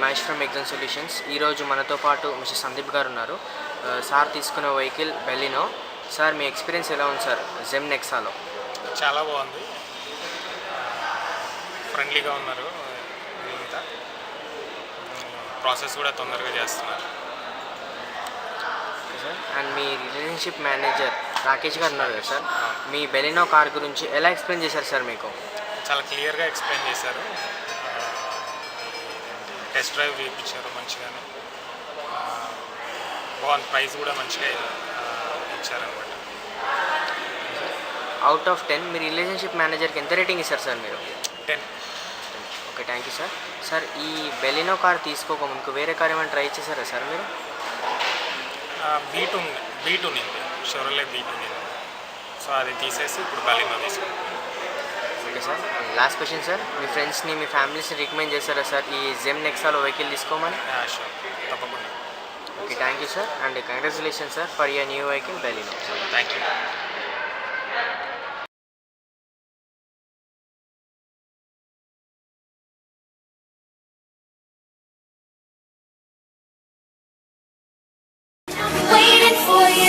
Mahesh from exam solutions. ఈరోజు మనతో పాటు మిస్టర్ సందీప్ గారు ఉన్నారు. సార్ తీసుకున్న వెహికల్ బెలినో. సార్ మీ ఎక్స్పీరియన్స్ ఎలా ఉంది సార్ జెమ్ నెక్సాలో? చాలా బాగుంది, ఫ్రెండ్లీగా ఉన్నారు, ప్రాసెస్ కూడా తొందరగా చేస్తున్నారు. Sir and me relationship manager Rakesh గారు ఉన్నారు కదా సార్, మీ బెలినో కార్ గురించి ఎలా ఎక్స్ప్లెయిన్ చేశారు సార్? మీకు చాలా క్లియర్గా ఎక్స్ప్లెయిన్ చేశారు. టెస్ట్ డ్రైవ్ చేయించారు మంచిగానే, బాగుంది. ప్రైస్ కూడా మంచిగా ఇచ్చారనమాట. అవుట్ ఆఫ్ 10 మీ రిలేషన్షిప్ మేనేజర్కి ఎంత రేటింగ్ ఇస్తారు సార్ మీరు? 10. Okay, thank you sir. Sir ఈ బెలినో కార్ తీసుకోకముందుకు వేరే కార్ ఏమైనా ట్రై చేశారా సార్ మీరు? బీట్ ఉన్నింది, షోరూలే బీట్ ఉన్నింది. సో అది తీసేసి ఇప్పుడు బెలినో తీసుకున్నాం. Okay sir, last question sir, మీ ఫ్రెండ్స్ని మీ ఫ్యామిలీస్ని రికమెండ్ చేస్తారా సార్ ఈ జెమ్ నెక్సాలో వెహికల్ తీసుకోమని? షూర్, తప్పకుండా. Okay, thank you sir and congratulation sir for your new vehicle Baleno. Thank you. Waiting for you.